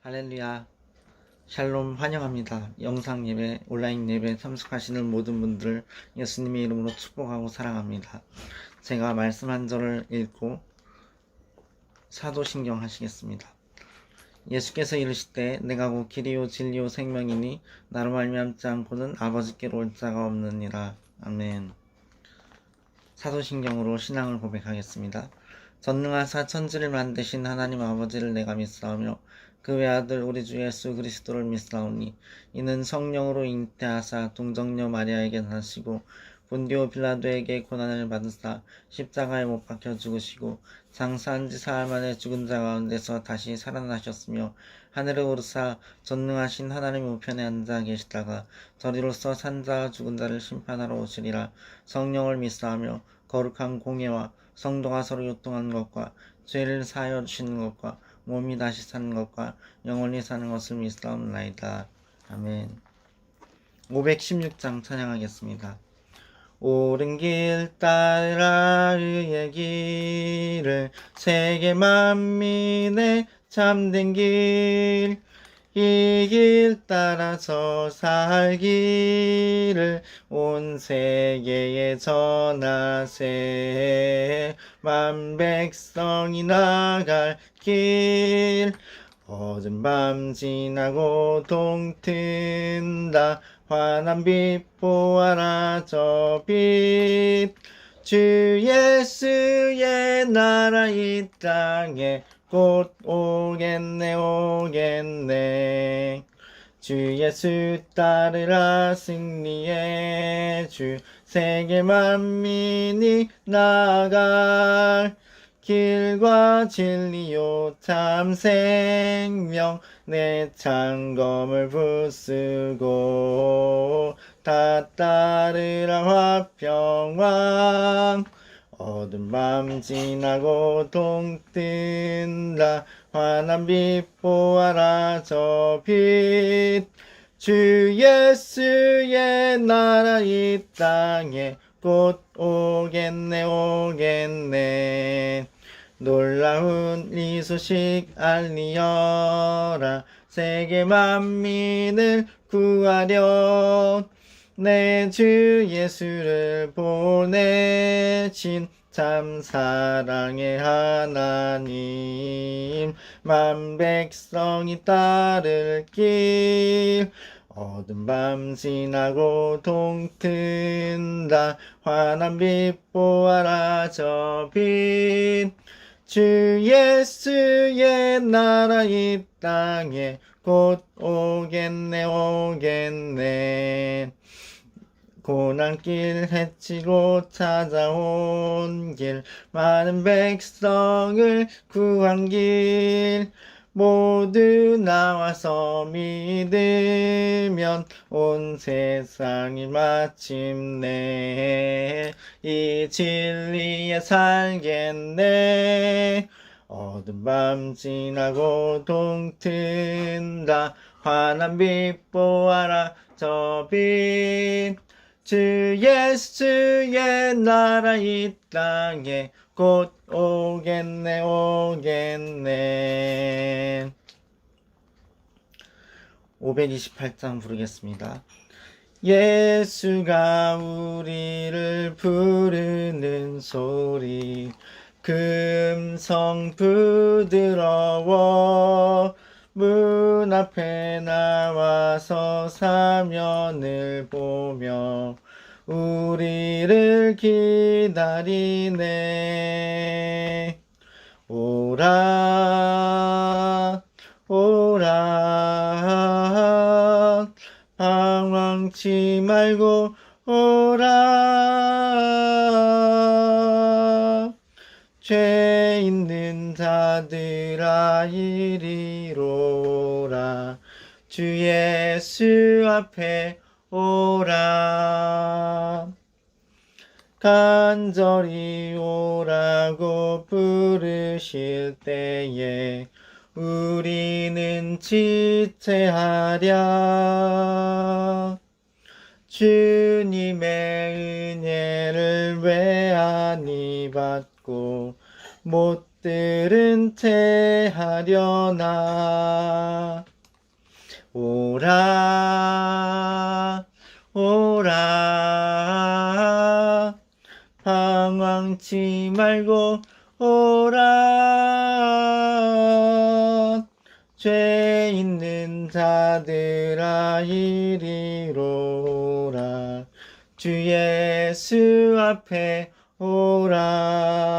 할렐루야, 샬롬 환영합니다. 영상 예배, 온라인 예배 참석하시는 모든 분들 예수님의 이름으로 축복하고 사랑합니다. 제가 말씀 한 절을 읽고 사도신경 하시겠습니다. 예수께서 이르시되 내가 곧 길이요 진리요 생명이니 나로 말미암지 않고는 아버지께로 올 자가 없느니라. 아멘. 사도신경으로 신앙을 고백하겠습니다. 전능하사 천지를 만드신 하나님 아버지를 내가 믿사오며 그 외아들 우리 주 예수 그리스도를 믿사오니 이는 성령으로 잉태하사 동정녀 마리아에게 나시고 본디오 빌라도에게 고난을 받으사 십자가에 못 박혀 죽으시고 장사한 지 사흘 만에 죽은 자 가운데서 다시 살아나셨으며 하늘에 오르사 전능하신 하나님 우편에 앉아 계시다가 저리로서 산 자와 죽은 자를 심판하러 오시리라. 성령을 믿사하며 거룩한 공예와 성도가 서로 요통하는 것과 죄를 사하여 주시는 것과 몸이 다시 사는 것과 영원히 사는 것을 믿사옵나이다. 아멘. 516장 찬양하겠습니다. 옳은 길 따라 의의 길을 세계 만민의 참된 길, 이 길 따라서 살기를 온 세계에 전하세. 만 백성이 나갈 길, 어두운 밤 지나고 동튼다. 환한 빛 보아라 저 빛. 주 예수의 나라 이 땅에 곧 오겠네. 주 예수 따르라 승리의 주. 세계 만민이 나갈 길과 진리요 참 생명. 내 창검을 부수고 다 따르라 화평왕. 어두운 밤 지나고 동뜬다. 환한 빛 보아라 저 빛. 주 예수의 나라 이 땅에 곧 오겠네. 놀라운 이 소식 알리어라. 세계 만민을 구하려 내 주 예수를 보내신 참 사랑의 하나님. 만 백성이 따를 길, 어두운 밤 지나고 동튼다. 환한 빛 보아라 저 빛. 주 예수의 나라 이 땅에 곧 오겠네. 고난길 헤치고 찾아온 길, 많은 백성을 구한 길, 모두 나와서 믿으면 온 세상이 마침내 이 진리에 살겠네. 어두운 밤 지나고 동튼다. 환한 빛 보아라 저 빛. 주 예수의 나라 이 땅에 곧 오겠네. 528장 부르겠습니다. 예수가 우리를 부르는 소리, 금성 부드러워. 문 앞에 나와서 사면을 보며 우리를 기다리네. 오라 오라 방황치 말고 오라. 죄 있는 자들아 이리로라. 주 예수 앞에 오라. 간절히 오라고 부르실 때에 우리는 지체하랴. 주님의 은혜를 왜 아니 받고 못 것들은 체하려나. 오라 오라 방황치 말고 오라. 죄 있는 자들아 이리로 오라. 주 예수 앞에 오라.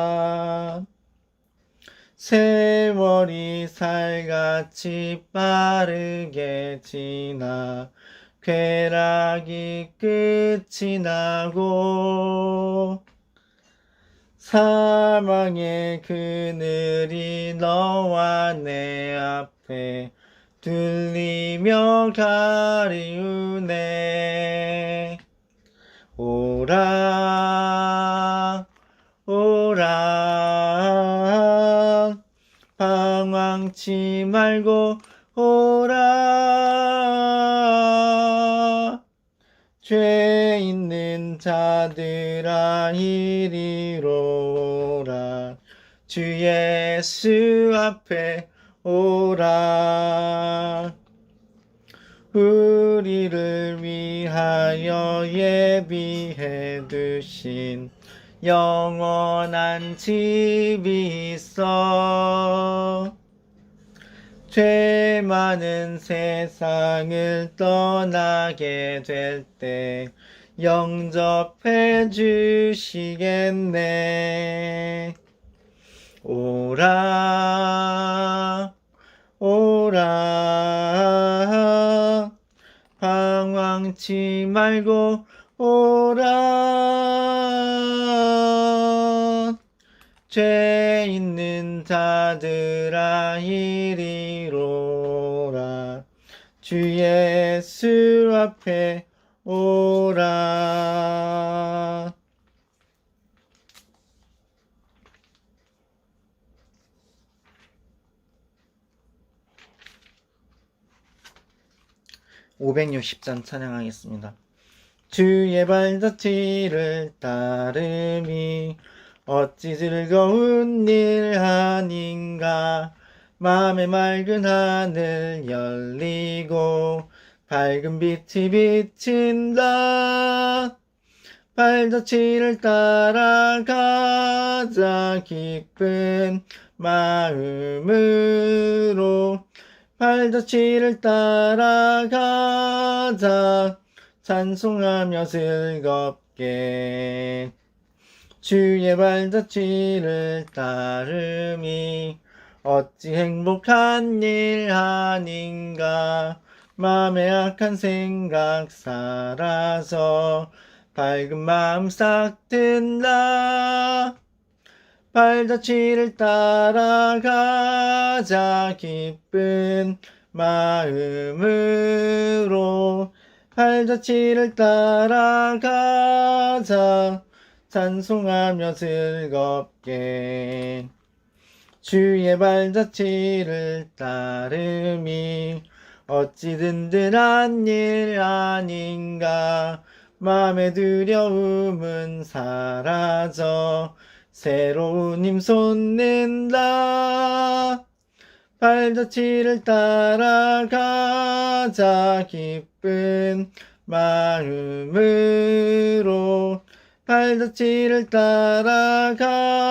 세월이 살같이 빠르게 지나 쾌락이 끝이 나고 사망의 그늘이 너와 내 앞에 둘리며 가리우네. 오라 오라 방황치 말고 오라. 죄 있는 자들아 이리로 오라. 주 예수 앞에 오라. 우리를 위하여 예비해 두신 영원한 집이 있어. 죄 많은 세상을 떠나게 될 때 영접해 주시겠네. 오라 오라 방황치 말고 오라. 죄 있는 자들아 이리로 오라. 주 예수 앞에 오라. (560장) 찬양하겠습니다. 주의 발자취를 따름이 어찌 즐거운 일 아닌가. 맘의 맑은 하늘 열리고 밝은 빛이 비친다. 발자취를 따라가자 기쁜 마음으로. 발자취를 따라가자 찬송하며 즐겁게. 주의 발자취를 따름이 어찌 행복한 일 아닌가. 맘에 악한 생각 사라져 밝은 마음 싹 든다. 발자취를 따라가자 기쁜 마음으로. 발자취를 따라가자 찬송하며 즐겁게. 주의 발자취를 따름이 어찌 든든한 일 아닌가. 맘의 두려움은 사라져 새로운 힘 솟는다. 발자취를 따라가자 기쁜 마음으로. 발자취를 따라가자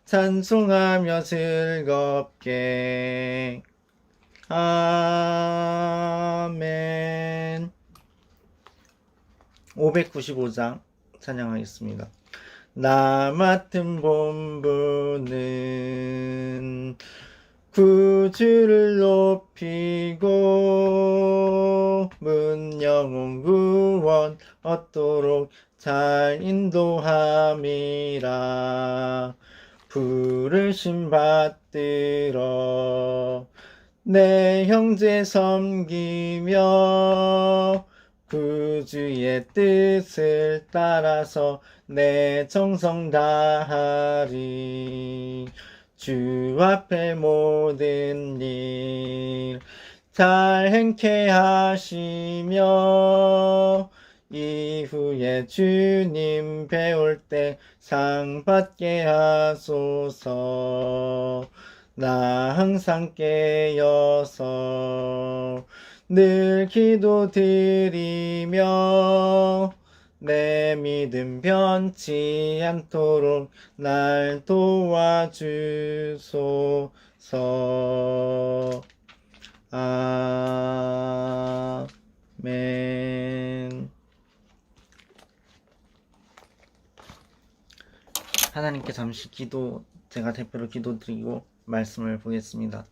찬송하며 즐겁게. 아멘. 595장 찬양하겠습니다. 나 맡은 본분은 구주를 높이고 문 영혼 구원 얻도록 잘 인도함이라. 부르심 받들어 내 형제 섬기며 구주의 뜻을 따라서 내 정성 다하리. 주 앞에 모든 일 잘 행케 하시며 이후에 주님 배울 때 상 받게 하소서. 나 항상 깨어서 늘 기도드리며 내 믿음 변치 않도록 날 도와주소서. 아멘. 하나님께 잠시 제가 대표로 기도드리고 말씀을 보겠습니다.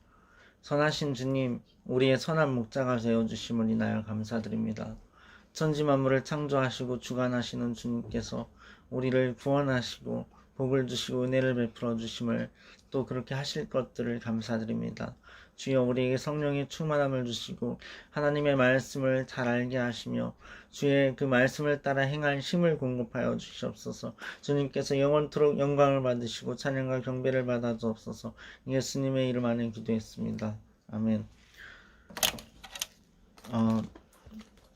선하신 주님, 우리의 선한 목자가 되어주심을 인하여 감사드립니다. 천지 만물을 창조하시고 주관하시는 주님께서 우리를 구원하시고 복을 주시고 은혜를 베풀어 주심을, 또 그렇게 하실 것들을 감사드립니다. 주여, 우리에게 성령의 충만함을 주시고 하나님의 말씀을 잘 알게 하시며 주의 그 말씀을 따라 행할 힘을 공급하여 주시옵소서. 주님께서 영원토록 영광을 받으시고 찬양과 경배를 받아 주옵소서. 예수님의 이름 안에 기도했습니다. 아멘.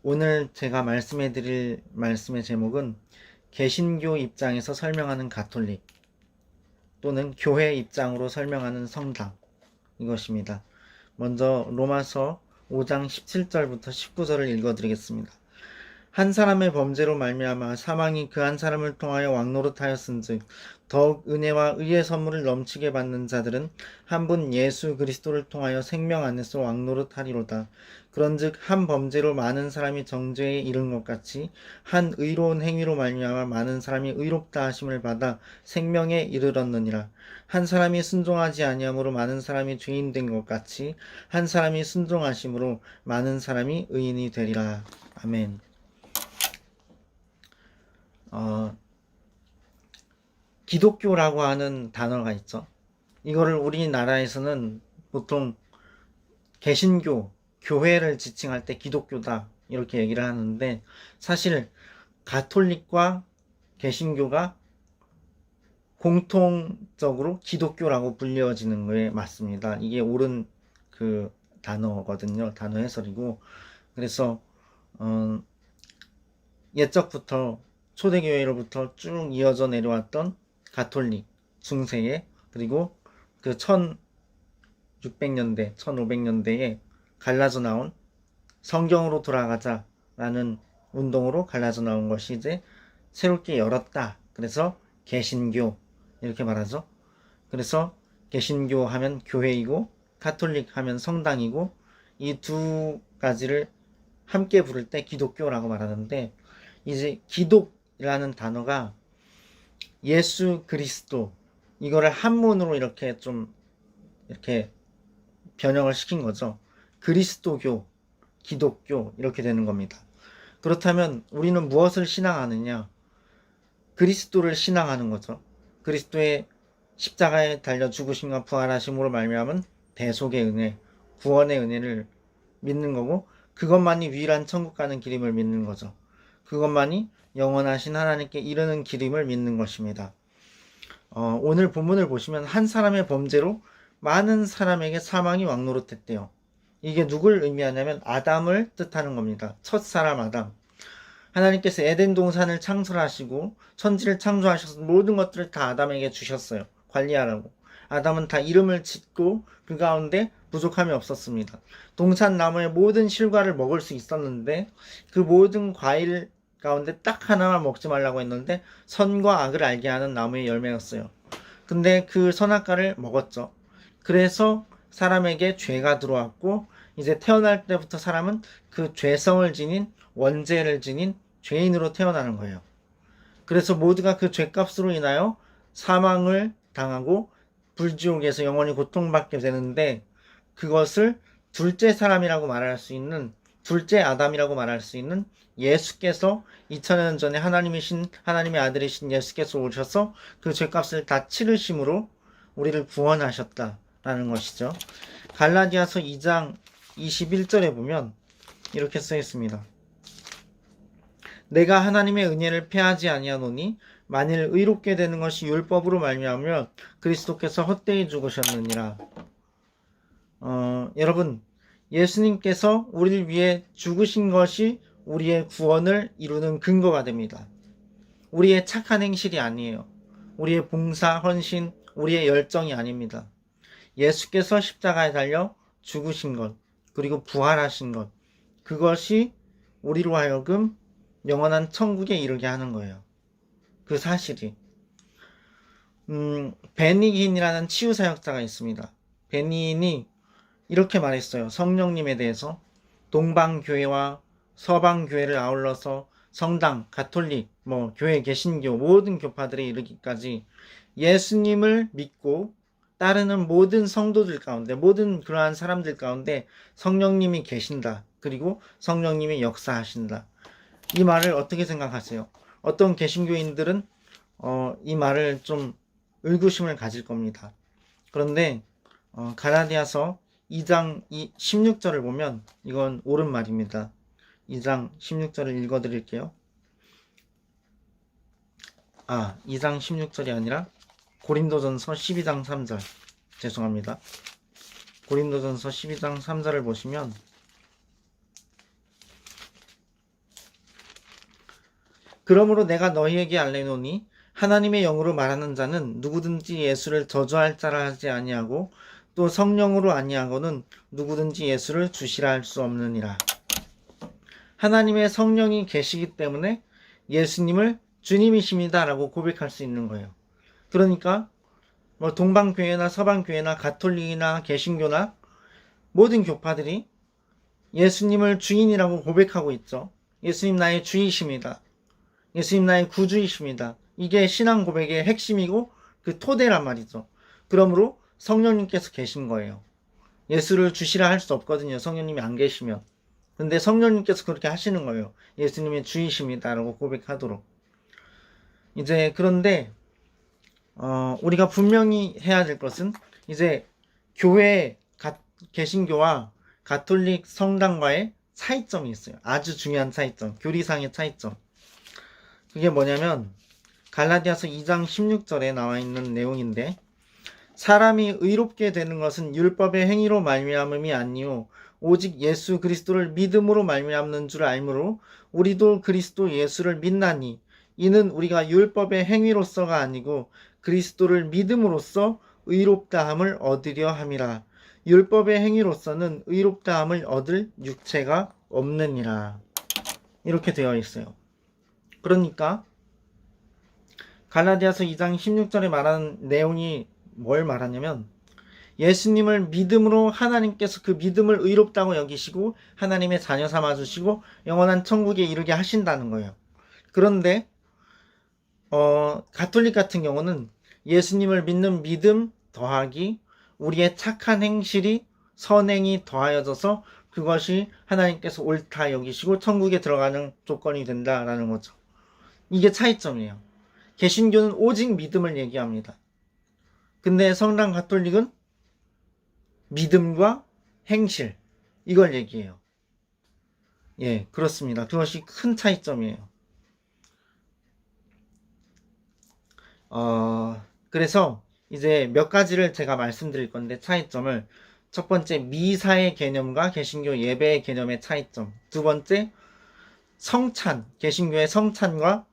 오늘 제가 말씀해 드릴 말씀의 제목은 개신교 입장에서 설명하는 가톨릭, 또는 교회 입장으로 설명하는 성당, 이것입니다. 먼저 로마서 5장 17절부터 19절을 읽어드리겠습니다. 한 사람의 범죄로 말미암아 사망이 그 한 사람을 통하여 왕노릇하였은즉 더욱 은혜와 의의 선물을 넘치게 받는 자들은 한 분 예수 그리스도를 통하여 생명 안에서 왕노릇하리로다. 그런즉 한 범죄로 많은 사람이 정죄에 이른 것 같이 한 의로운 행위로 말미암아 많은 사람이 의롭다 하심을 받아 생명에 이르렀느니라. 한 사람이 순종하지 아니함으로 많은 사람이 죄인 된 것 같이 한 사람이 순종하심으로 많은 사람이 의인이 되리라. 아멘. 기독교라고 하는 단어가 있죠. 이거를 우리나라에서는 보통 개신교, 교회를 지칭할 때 기독교다 이렇게 얘기를 하는데, 사실 가톨릭과 개신교가 공통적으로 기독교라고 불려지는 거에 맞습니다. 이게 옳은 그 단어거든요. 단어 해설이고. 그래서 옛적부터 초대교회로부터 쭉 이어져 내려왔던 가톨릭 중세에, 그리고 그 1600년대, 1500년대에 갈라져 나온 성경으로 돌아가자라는 운동으로 갈라져 나온 것이 이제 새롭게 열었다. 그래서 개신교 이렇게 말하죠. 그래서 개신교 하면 교회이고 가톨릭 하면 성당이고, 이 두 가지를 함께 부를 때 기독교라고 말하는데, 이제 기독이라는 단어가 예수 그리스도, 이거를 한문으로 이렇게 좀 이렇게 변형을 시킨 거죠. 그리스도교, 기독교 이렇게 되는 겁니다. 그렇다면 우리는 무엇을 신앙하느냐? 그리스도를 신앙하는 거죠. 그리스도의 십자가에 달려 죽으심과 부활하심으로 말미암은 대속의 은혜, 구원의 은혜를 믿는 거고, 그것만이 유일한 천국 가는 길임을 믿는 거죠. 그것만이 영원하신 하나님께 이르는 길임을 믿는 것입니다. 오늘 본문을 보시면 한 사람의 범죄로 많은 사람에게 사망이 왕노릇했대요. 이게 누굴 의미하냐면 아담을 뜻하는 겁니다. 첫 사람 아담. 하나님께서 에덴 동산을 창설하시고 천지를 창조하셔서 모든 것들을 다 아담에게 주셨어요. 관리하라고. 아담은 다 이름을 짓고 그 가운데 부족함이 없었습니다. 동산 나무의 모든 실과를 먹을 수 있었는데, 그 모든 과일 가운데 딱 하나만 먹지 말라고 했는데 선과 악을 알게 하는 나무의 열매였어요. 근데 그 선악과를 먹었죠. 그래서 사람에게 죄가 들어왔고, 이제 태어날 때부터 사람은 그 죄성을 지닌, 원죄를 지닌 죄인으로 태어나는 거예요. 그래서 모두가 그 죄값으로 인하여 사망을 당하고 불지옥에서 영원히 고통받게 되는데, 그것을 둘째 사람이라고 말할 수 있는, 둘째 아담이라고 말할 수 있는 예수께서 2000년 전에 하나님의 아들이신 예수께서 오셔서 그 죄값을 다 치르심으로 우리를 구원하셨다라는 것이죠. 갈라디아서 2장 21절에 보면 이렇게 써 있습니다. 내가 하나님의 은혜를 패하지 아니하노니 만일 의롭게 되는 것이 율법으로 말미암으면 그리스도께서 헛되이 죽으셨느니라. 여러분, 예수님께서 우리를 위해 죽으신 것이 우리의 구원을 이루는 근거가 됩니다. 우리의 착한 행실이 아니에요. 우리의 봉사, 헌신, 우리의 열정이 아닙니다. 예수께서 십자가에 달려 죽으신 것, 그리고 부활하신 것, 그것이 우리로 하여금 영원한 천국에 이르게 하는 거예요. 그 사실이. 베니힌이라는 치유사역자가 있습니다. 베니힌이 이렇게 말했어요. 성령님에 대해서 동방교회와 서방교회를 아울러서 성당, 가톨릭, 교회, 개신교 모든 교파들에 이르기까지 예수님을 믿고 따르는 모든 성도들 가운데, 모든 그러한 사람들 가운데 성령님이 계신다. 그리고 성령님이 역사하신다. 이 말을 어떻게 생각하세요? 어떤 개신교인들은 이 말을 좀 의구심을 가질 겁니다. 그런데 갈라디아서 2장 16절을 보면 이건 옳은 말입니다. 2장 16절을 읽어드릴게요. 2장 16절이 아니라 고린도전서 12장 3절. 죄송합니다. 고린도전서 12장 3절을 보시면 그러므로 내가 너희에게 알레노니 하나님의 영으로 말하는 자는 누구든지 예수를 저주할 자라 하지 아니하고 또 성령으로 아니하고는 누구든지 예수를 주시라 할 수 없느니라. 하나님의 성령이 계시기 때문에 예수님을 주님이십니다 라고 고백할 수 있는 거예요. 그러니까 동방교회나 서방교회나 가톨릭이나 개신교나 모든 교파들이 예수님을 주인이라고 고백하고 있죠. 예수님 나의 주이십니다. 예수님 나의 구주이십니다. 이게 신앙 고백의 핵심이고 그 토대란 말이죠. 그러므로 성령님께서 계신 거예요. 예수를 주시라 할 수 없거든요. 성령님이 안 계시면. 근데 성령님께서 그렇게 하시는 거예요. 예수님이 주이십니다 라고 고백하도록. 이제 그런데 우리가 분명히 해야 될 것은 이제 교회, 개신교와 가톨릭 성당과의 차이점이 있어요. 아주 중요한 차이점, 교리상의 차이점. 그게 뭐냐면 갈라디아서 2장 16절에 나와 있는 내용인데 사람이 의롭게 되는 것은 율법의 행위로 말미암음이 아니요 오직 예수 그리스도를 믿음으로 말미암는 줄 알므로 우리도 그리스도 예수를 믿나니 이는 우리가 율법의 행위로서가 아니고 그리스도를 믿음으로써 의롭다함을 얻으려 함이라. 율법의 행위로서는 의롭다함을 얻을 육체가 없느니라. 이렇게 되어 있어요. 그러니까 갈라디아서 2장 16절에 말하는 내용이 뭘 말하냐면 예수님을 믿음으로 하나님께서 그 믿음을 의롭다고 여기시고 하나님의 자녀 삼아주시고 영원한 천국에 이르게 하신다는 거예요. 그런데 가톨릭 같은 경우는 예수님을 믿는 믿음 더하기 우리의 착한 행실이 선행이 더하여져서 그것이 하나님께서 옳다 여기시고 천국에 들어가는 조건이 된다라는 거죠. 이게 차이점이에요. 개신교는 오직 믿음을 얘기합니다. 근데 성당 가톨릭은 믿음과 행실 이걸 얘기해요. 예, 그렇습니다. 그것이 큰 차이점이에요. 그래서 이제 몇 가지를 제가 말씀드릴 건데 차이점을 첫 번째 미사의 개념과 개신교 예배의 개념의 차이점, 두 번째 성찬, 개신교의 성찬과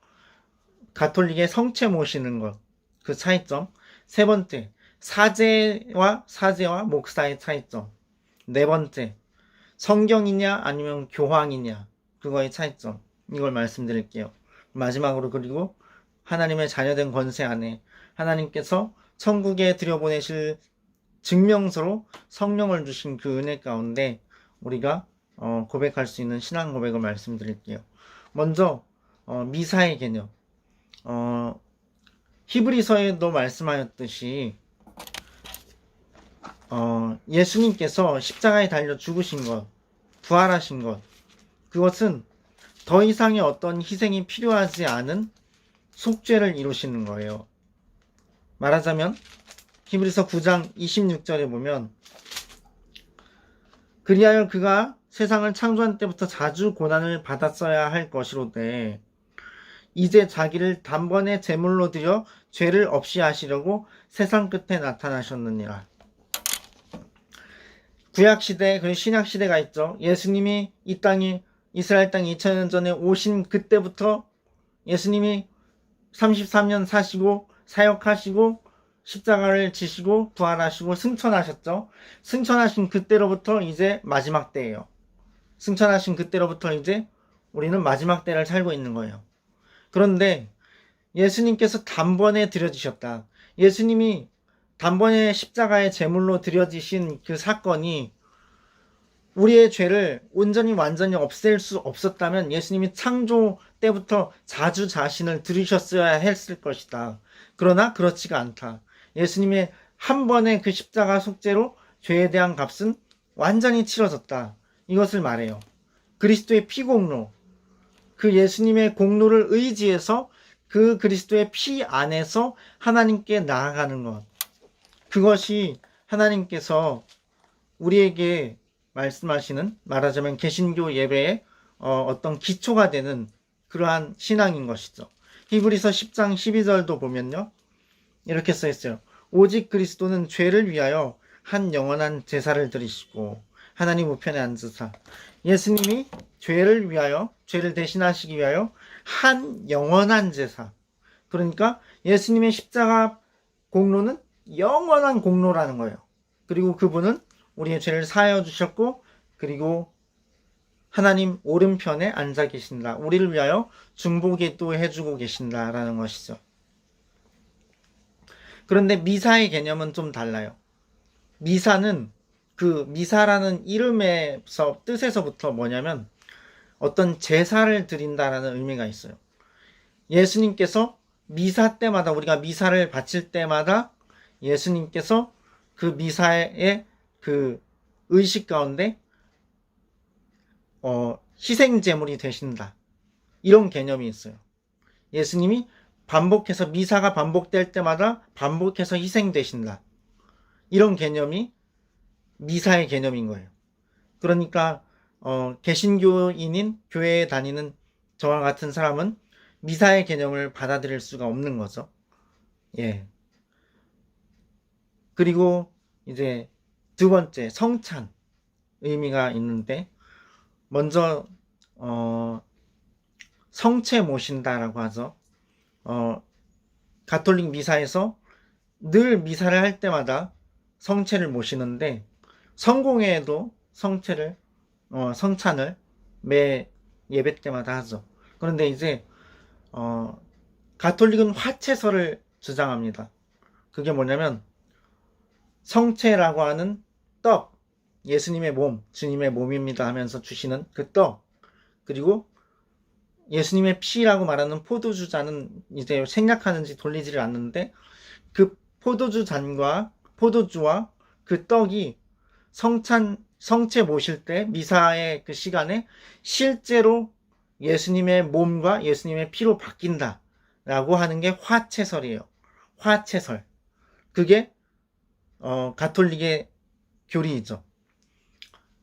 가톨릭의 성체 모시는 것, 그 차이점, 세 번째 사제와 목사의 차이점, 네 번째 성경이냐 아니면 교황이냐 그거의 차이점, 이걸 말씀드릴게요. 마지막으로 그리고 하나님의 자녀된 권세 안에 하나님께서 천국에 들여보내실 증명서로 성령을 주신 그 은혜 가운데 우리가 고백할 수 있는 신앙 고백을 말씀드릴게요. 먼저 미사의 개념, 히브리서에도 말씀하였듯이 예수님께서 십자가에 달려 죽으신 것, 부활하신 것, 그것은 더 이상의 어떤 희생이 필요하지 않은 속죄를 이루시는 거예요. 말하자면 히브리서 9장 26절에 보면 그리하여 그가 세상을 창조한 때부터 자주 고난을 받았어야 할 것이로되 이제 자기를 단번에 제물로 드려 죄를 없이 하시려고 세상 끝에 나타나셨느니라. 구약시대 그리고 신약시대가 있죠. 예수님이 이 땅에 이스라엘 땅에 2000년 전에 오신 그때부터 예수님이 33년 사시고 사역하시고 십자가를 지시고 부활하시고 승천하셨죠. 승천하신 그때로부터 이제 마지막 때예요. 승천하신 그때로부터 이제 우리는 마지막 때를 살고 있는 거예요. 그런데 예수님께서 단번에 드려지셨다. 예수님이 단번에 십자가의 제물로 드려지신 그 사건이 우리의 죄를 온전히 완전히 없앨 수 없었다면 예수님이 창조 때부터 자주 자신을 들이셨어야 했을 것이다. 그러나 그렇지가 않다. 예수님의 한 번의 그 십자가 속죄로 죄에 대한 값은 완전히 치러졌다. 이것을 말해요. 그리스도의 피공로, 그 예수님의 공로를 의지해서 그 그리스도의 피 안에서 하나님께 나아가는 것. 그것이 하나님께서 우리에게 말씀하시는, 말하자면 개신교 예배의 어떤 기초가 되는 그러한 신앙인 것이죠. 히브리서 10장 12절도 보면요, 이렇게 써 있어요. 오직 그리스도는 죄를 위하여 한 영원한 제사를 드리시고 하나님 우편에 앉으사. 예수님이 죄를 위하여, 죄를 대신하시기 위하여 한 영원한 제사. 그러니까 예수님의 십자가 공로는 영원한 공로라는 거예요. 그리고 그분은 우리의 죄를 사하여 주셨고, 그리고 하나님 오른편에 앉아 계신다. 우리를 위하여 중보기도 해주고 계신다라는 것이죠. 그런데 미사의 개념은 좀 달라요. 미사는 그 미사라는 이름에서 뜻에서부터 뭐냐면 어떤 제사를 드린다라는 의미가 있어요. 예수님께서 미사 때마다, 우리가 미사를 바칠 때마다 예수님께서 그 미사의 그 의식 가운데 희생 제물이 되신다. 이런 개념이 있어요. 예수님이 반복해서, 미사가 반복될 때마다 반복해서 희생되신다. 이런 개념이 미사의 개념인 거예요. 그러니까 개신교인인 교회에 다니는 저와 같은 사람은 미사의 개념을 받아들일 수가 없는 거죠. 예. 그리고 이제 두 번째, 성찬 의미가 있는데, 먼저 성체 모신다라고 하죠. 가톨릭 미사에서 늘 미사를 할 때마다 성체를 모시는데, 성공회에도 성찬을 매 예배 때마다 하죠. 그런데 이제 가톨릭은 화채설을 주장합니다. 그게 뭐냐면 성체라고 하는 떡, 예수님의 몸, 주님의 몸입니다 하면서 주시는 그 떡, 그리고 예수님의 피라고 말하는 포도주 잔은 이제 생략하는지 돌리지를 않는데, 그 포도주 잔과 포도주와 그 떡이 성체 모실 때 미사의 그 시간에 실제로 예수님의 몸과 예수님의 피로 바뀐다 라고 하는 게 화채설이에요. 화채설. 그게 가톨릭의 교리이죠.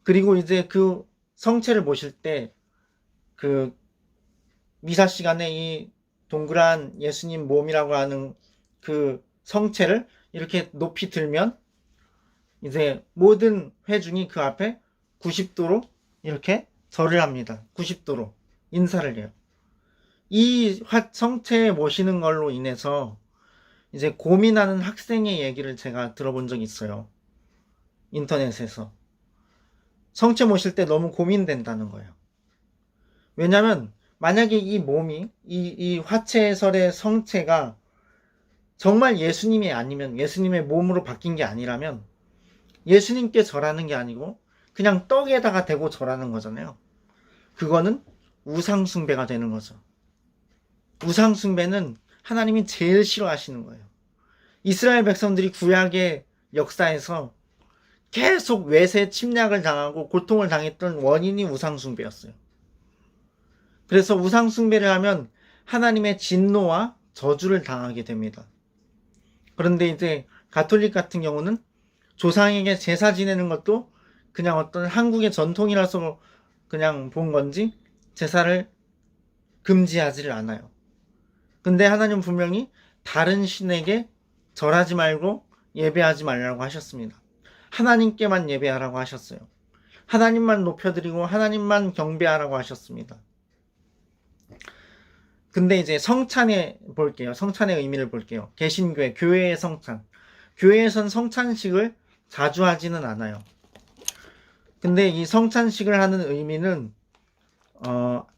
그리고 이제 그 성체를 모실 때 그 미사 시간에 이 동그란 예수님 몸이라고 하는 그 성체를 이렇게 높이 들면 이제 모든 회중이 그 앞에 90도로 이렇게 절을 합니다. 90도로 인사를 해요. 이 성체에 모시는 걸로 인해서 이제 고민하는 학생의 얘기를 제가 들어본 적이 있어요. 인터넷에서. 성체 모실 때 너무 고민된다는 거예요. 왜냐면 만약에 이 몸이, 이 화채설의 성체가 정말 예수님이 아니면, 예수님의 몸으로 바뀐 게 아니라면 예수님께 절하는 게 아니고 그냥 떡에다가 대고 절하는 거잖아요. 그거는 우상숭배가 되는 거죠. 우상숭배는 하나님이 제일 싫어하시는 거예요. 이스라엘 백성들이 구약의 역사에서 계속 외세 침략을 당하고 고통을 당했던 원인이 우상숭배였어요. 그래서 우상숭배를 하면 하나님의 진노와 저주를 당하게 됩니다. 그런데 이제 가톨릭 같은 경우는 조상에게 제사 지내는 것도 그냥 어떤 한국의 전통이라서 그냥 본 건지 제사를 금지하지를 않아요. 근데 하나님 분명히 다른 신에게 절하지 말고 예배하지 말라고 하셨습니다. 하나님께만 예배하라고 하셨어요. 하나님만 높여드리고 하나님만 경배하라고 하셨습니다. 근데 이제 성찬에 볼게요. 성찬의 의미를 볼게요. 개신교회, 교회의 성찬. 교회에선 성찬식을 자주 하지는 않아요. 근데 이 성찬식을 하는 의미는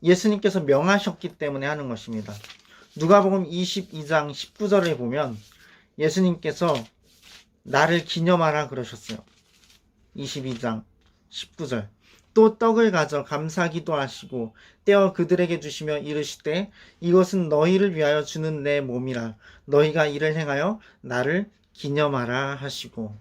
예수님께서 명하셨기 때문에 하는 것입니다. 누가복음 22장 19절에 보면 예수님께서 나를 기념하라 그러셨어요. 22장 19절. 또 떡을 가져 감사기도 하시고 떼어 그들에게 주시며 이르시되 이것은 너희를 위하여 주는 내 몸이라. 너희가 이를 행하여 나를 기념하라 하시고,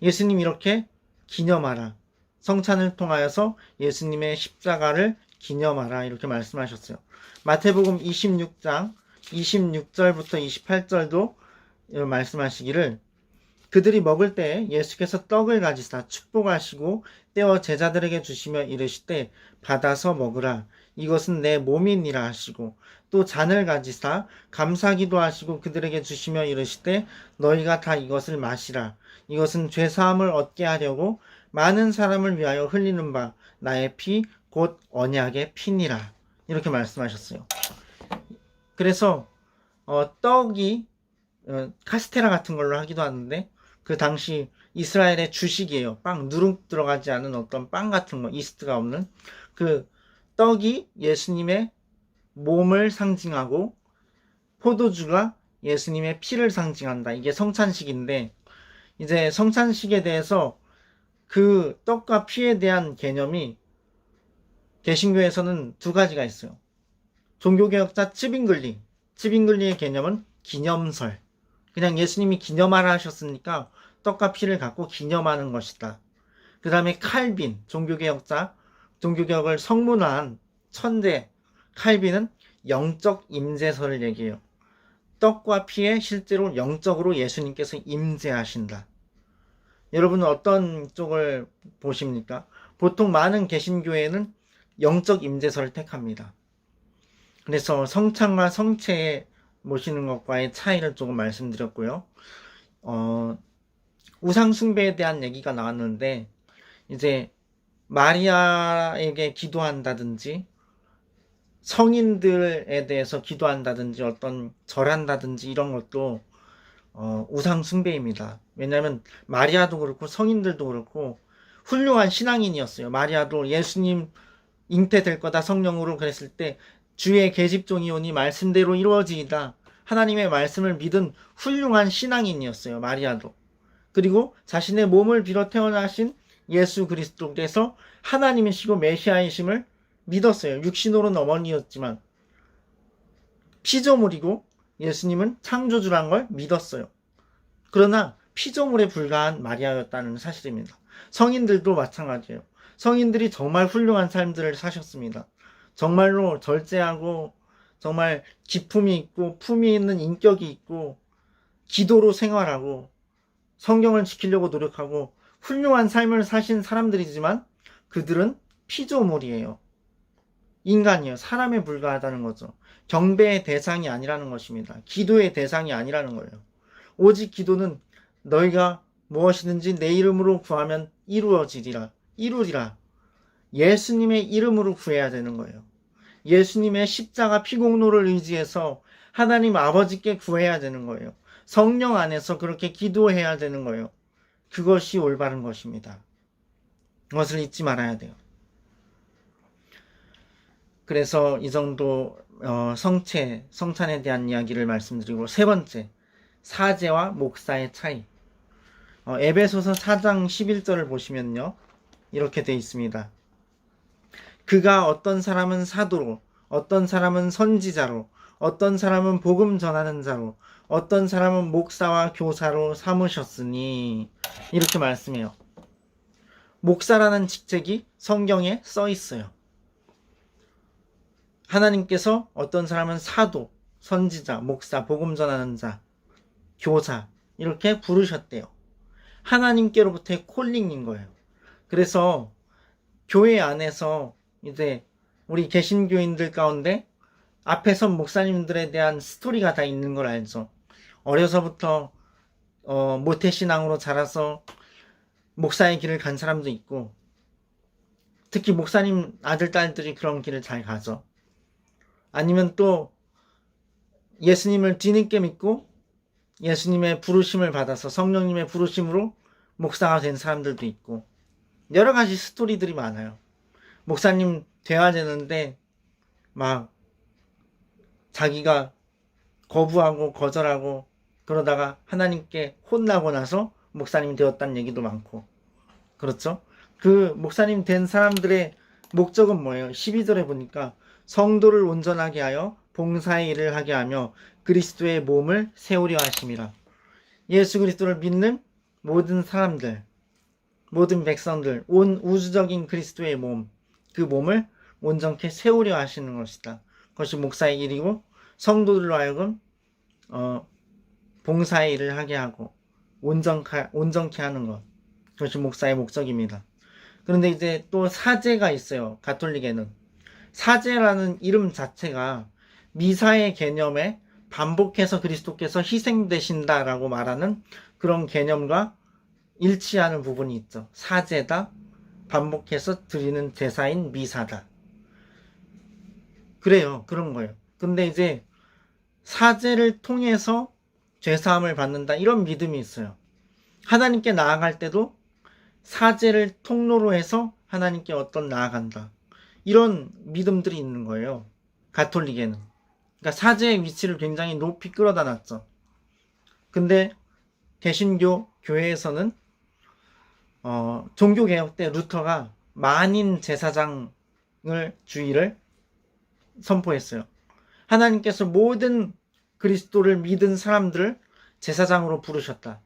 예수님 이렇게 기념하라. 성찬을 통하여서 예수님의 십자가를 기념하라 이렇게 말씀하셨어요. 마태복음 26장 26절부터 28절도 말씀하시기를, 그들이 먹을 때 예수께서 떡을 가지사 축복하시고 떼어 제자들에게 주시며 이르시되 받아서 먹으라. 이것은 내 몸이니라 하시고, 또 잔을 가지사 감사기도 하시고 그들에게 주시며 이르시되 너희가 다 이것을 마시라. 이것은 죄사함을 얻게 하려고 많은 사람을 위하여 흘리는 바 나의 피 곧 언약의 피니라. 이렇게 말씀하셨어요. 그래서 떡이 카스테라 같은 걸로 하기도 하는데, 그 당시 이스라엘의 주식이에요. 빵, 누룩 들어가지 않은 어떤 빵 같은 거, 이스트가 없는 그 떡이 예수님의 몸을 상징하고 포도주가 예수님의 피를 상징한다. 이게 성찬식인데, 이제 성찬식에 대해서 그 떡과 피에 대한 개념이 개신교에서는 두 가지가 있어요. 종교개혁자 츠빙글리의 개념은 기념설. 그냥 예수님이 기념하라 하셨으니까 떡과 피를 갖고 기념하는 것이다. 그 다음에 칼빈, 종교개혁을 성문화한 천재 칼빈은 영적 임재설을 얘기해요. 떡과 피에 실제로 영적으로 예수님께서 임재하신다. 여러분은 어떤 쪽을 보십니까? 보통 많은 개신교회는 영적 임재설을 택합니다. 그래서 성찬과 성체에 모시는 것과의 차이를 조금 말씀드렸고요. 우상 숭배에 대한 얘기가 나왔는데, 이제 마리아에게 기도한다든지 성인들에 대해서 기도한다든지 어떤 절한다든지 이런 것도 우상 숭배입니다. 왜냐하면 마리아도 그렇고 성인들도 그렇고 훌륭한 신앙인이었어요. 마리아도 예수님 잉태될 거다 성령으로 그랬을 때 주의 계집종이 오니 말씀대로 이루어지이다. 하나님의 말씀을 믿은 훌륭한 신앙인이었어요. 마리아도. 그리고 자신의 몸을 빌어 태어나신 예수 그리스도께서 하나님이시고 메시아이심을 믿었어요. 육신으로는 어머니였지만 피조물이고 예수님은 창조주란 걸 믿었어요. 그러나 피조물에 불과한 마리아였다는 사실입니다. 성인들도 마찬가지예요. 성인들이 정말 훌륭한 삶들을 사셨습니다. 정말로 절제하고 정말 기품이 있고 품이 있는 인격이 있고 기도로 생활하고 성경을 지키려고 노력하고 훌륭한 삶을 사신 사람들이지만 그들은 피조물이에요. 인간이에요. 사람에 불과하다는 거죠. 경배의 대상이 아니라는 것입니다. 기도의 대상이 아니라는 거예요. 오직 기도는 너희가 무엇이든지 내 이름으로 구하면 이루리라. 예수님의 이름으로 구해야 되는 거예요. 예수님의 십자가 피공로를 의지해서 하나님 아버지께 구해야 되는 거예요. 성령 안에서 그렇게 기도해야 되는 거예요. 그것이 올바른 것입니다. 그것을 잊지 말아야 돼요. 그래서 이 정도 성찬에 대한 이야기를 말씀드리고, 세 번째, 사제와 목사의 차이. 에베소서 4장 11절을 보시면요, 이렇게 되어 있습니다. 그가 어떤 사람은 사도로, 어떤 사람은 선지자로, 어떤 사람은 복음 전하는 자로, 어떤 사람은 목사와 교사로 삼으셨으니, 이렇게 말씀해요. 목사라는 직책이 성경에 써 있어요. 하나님께서 어떤 사람은 사도, 선지자, 목사, 복음 전하는 자, 교사 이렇게 부르셨대요. 하나님께로부터의 콜링인 거예요. 그래서 교회 안에서 이제 우리 개신교인들 가운데 앞에 선 목사님들에 대한 스토리가 다 있는 걸 알죠. 어려서부터 모태신앙으로 자라서 목사의 길을 간 사람도 있고, 특히 목사님 아들, 딸들이 그런 길을 잘 가죠. 아니면 또 예수님을 뒤늦게 믿고 예수님의 부르심을 받아서 성령님의 부르심으로 목사가 된 사람들도 있고 여러 가지 스토리들이 많아요. 목사님 돼야 되는데 막 자기가 거부하고 거절하고 그러다가 하나님께 혼나고 나서 목사님 되었다는 얘기도 많고 그렇죠? 그 목사님 된 사람들의 목적은 뭐예요? 12절에 보니까 성도를 온전하게 하여 봉사의 일을 하게 하며 그리스도의 몸을 세우려 하심이라. 예수 그리스도를 믿는 모든 사람들, 모든 백성들, 온 우주적인 그리스도의 몸, 그 몸을 온전케 세우려 하시는 것이다. 그것이 목사의 일이고 성도들로 하여금 봉사의 일을 하게 하고 온전케 하는 것, 그것이 목사의 목적입니다. 그런데 이제 또 사제가 있어요. 가톨릭에는 사제라는 이름 자체가 미사의 개념에 반복해서 그리스도께서 희생되신다라고 말하는 그런 개념과 일치하는 부분이 있죠. 사제다, 반복해서 드리는 제사인 미사다. 그래요. 그런 거예요. 근데 이제 사제를 통해서 죄사함을 받는다, 이런 믿음이 있어요. 하나님께 나아갈 때도 사제를 통로로 해서 하나님께 나아간다, 이런 믿음들이 있는 거예요. 가톨릭에는. 그러니까 사제의 위치를 굉장히 높이 끌어다 놨죠. 근데 개신교 교회에서는 종교개혁 때 루터가 만인 제사장을 주의를 선포했어요. 하나님께서 모든 그리스도를 믿은 사람들을 제사장으로 부르셨다.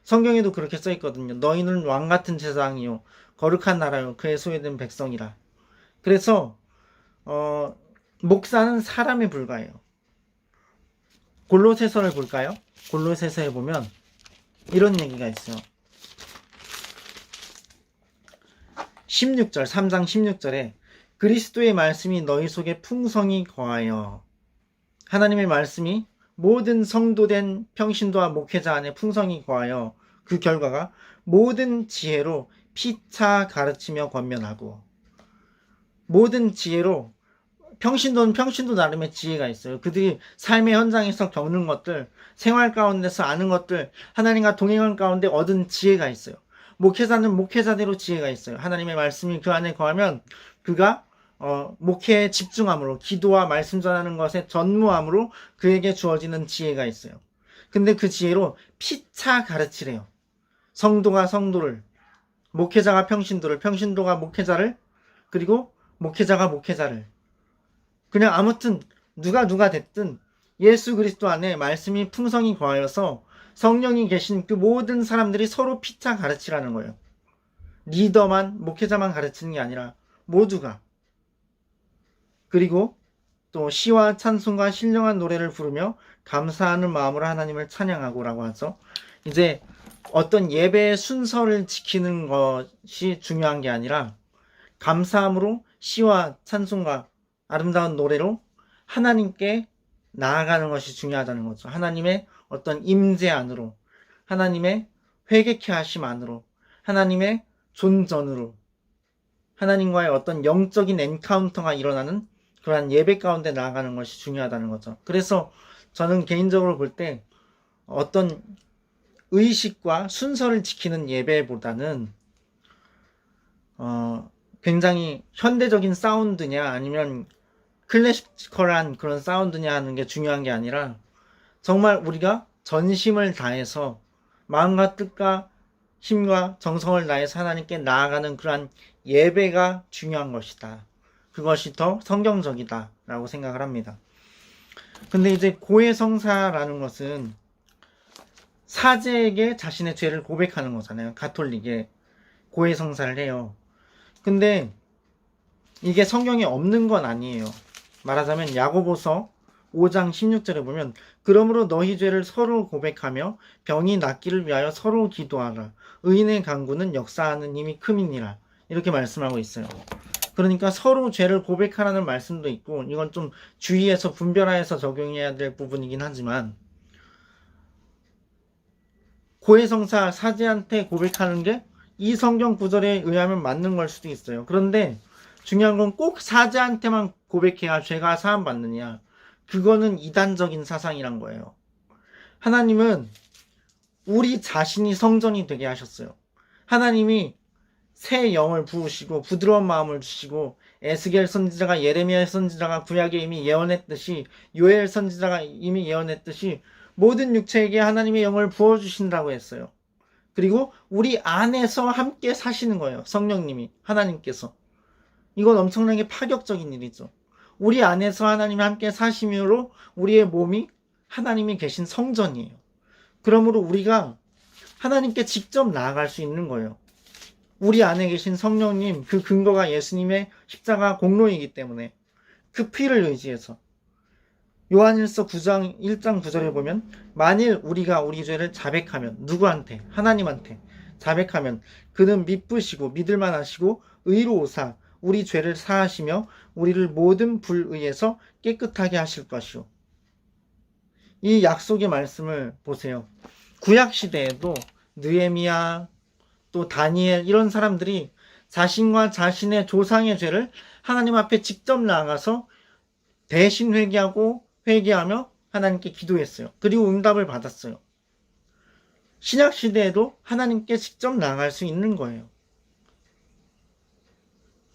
성경에도 그렇게 써 있거든요. 너희는 왕같은 제사장이요 거룩한 나라요 그의 소유된 백성이라. 그래서 목사는 사람에 불과해요. 골로새서를 볼까요? 골로새서에 보면 이런 얘기가 있어요. 16절, 3장 16절에 그리스도의 말씀이 너희 속에 풍성히 거하여, 하나님의 말씀이 모든 성도된 평신도와 목회자 안에 풍성히 거하여 그 결과가 모든 지혜로 피차 가르치며 권면하고. 모든 지혜로, 평신도는 평신도 나름의 지혜가 있어요. 그들이 삶의 현장에서 겪는 것들, 생활 가운데서 아는 것들, 하나님과 동행하는 가운데 얻은 지혜가 있어요. 목회자는 목회자대로 지혜가 있어요. 하나님의 말씀이 그 안에 거하면 그가 목회에 집중함으로, 기도와 말씀 전하는 것에 전무함으로 그에게 주어지는 지혜가 있어요. 근데 그 지혜로 피차 가르치래요. 성도가 성도를, 목회자가 평신도를, 평신도가 목회자를, 그리고 목회자가 목회자를. 그냥 아무튼 누가 됐든 예수 그리스도 안에 말씀이 풍성히 거하여서 성령이 계신 그 모든 사람들이 서로 피차 가르치라는 거예요. 리더만, 목회자만 가르치는 게 아니라 모두가. 그리고 또 시와 찬송과 신령한 노래를 부르며 감사하는 마음으로 하나님을 찬양하고 라고 하죠. 이제 어떤 예배의 순서를 지키는 것이 중요한 게 아니라 감사함으로 시와 찬송과 아름다운 노래로 하나님께 나아가는 것이 중요하다는 거죠. 하나님의 어떤 임재 안으로, 하나님의 회개케 하심 안으로, 하나님의 존전으로, 하나님과의 어떤 영적인 엔카운터가 일어나는 그러한 예배 가운데 나아가는 것이 중요하다는 거죠. 그래서 저는 개인적으로 볼 때 어떤 의식과 순서를 지키는 예배보다는 굉장히 현대적인 사운드냐 아니면 클래시컬한 그런 사운드냐 하는 게 중요한 게 아니라 정말 우리가 전심을 다해서 마음과 뜻과 힘과 정성을 다해서 하나님께 나아가는 그러한 예배가 중요한 것이다. 그것이 더 성경적이다 라고 생각을 합니다. 근데 이제 고해성사라는 것은 사제에게 자신의 죄를 고백하는 거잖아요. 가톨릭에 고해성사를 해요. 근데 이게 성경에 없는 건 아니에요. 말하자면 야고보서 5장 16절에 보면 그러므로 너희 죄를 서로 고백하며 병이 낫기를 위하여 서로 기도하라. 의인의 간구는 역사하는 힘이 큼이니라. 이렇게 말씀하고 있어요. 그러니까 서로 죄를 고백하라는 말씀도 있고, 이건 좀 주의해서 분별하여서 적용해야 될 부분이긴 하지만, 고해성사 사제한테 고백하는 게 이 성경 구절에 의하면 맞는 걸 수도 있어요. 그런데 중요한 건 꼭 사자한테만 고백해야 죄가 사함받느냐. 그거는 이단적인 사상이란 거예요. 하나님은 우리 자신이 성전이 되게 하셨어요. 하나님이 새 영을 부으시고 부드러운 마음을 주시고 에스겔 선지자가 예레미야 선지자가 구약에 이미 예언했듯이 요엘 선지자가 이미 예언했듯이 모든 육체에게 하나님의 영을 부어주신다고 했어요. 그리고 우리 안에서 함께 사시는 거예요. 성령님이 하나님께서. 이건 엄청나게 파격적인 일이죠. 우리 안에서 하나님이 함께 사심으로 우리의 몸이 하나님이 계신 성전이에요. 그러므로 우리가 하나님께 직접 나아갈 수 있는 거예요. 우리 안에 계신 성령님, 그 근거가 예수님의 십자가 공로이기 때문에 그 피를 의지해서 요한일서 9장 1장 9절에 보면 만일 우리가 우리 죄를 자백하면 누구한테? 하나님한테 자백하면 그는 미쁘시고 믿을만 하시고 의로우사 우리 죄를 사하시며 우리를 모든 불의에서 깨끗하게 하실 것이요. 이 약속의 말씀을 보세요. 구약 시대에도 느헤미야 또 다니엘 이런 사람들이 자신과 자신의 조상의 죄를 하나님 앞에 직접 나가서 대신 회개하며 하나님께 기도했어요. 그리고 응답을 받았어요. 신약 시대에도 하나님께 직접 나아갈 수 있는 거예요.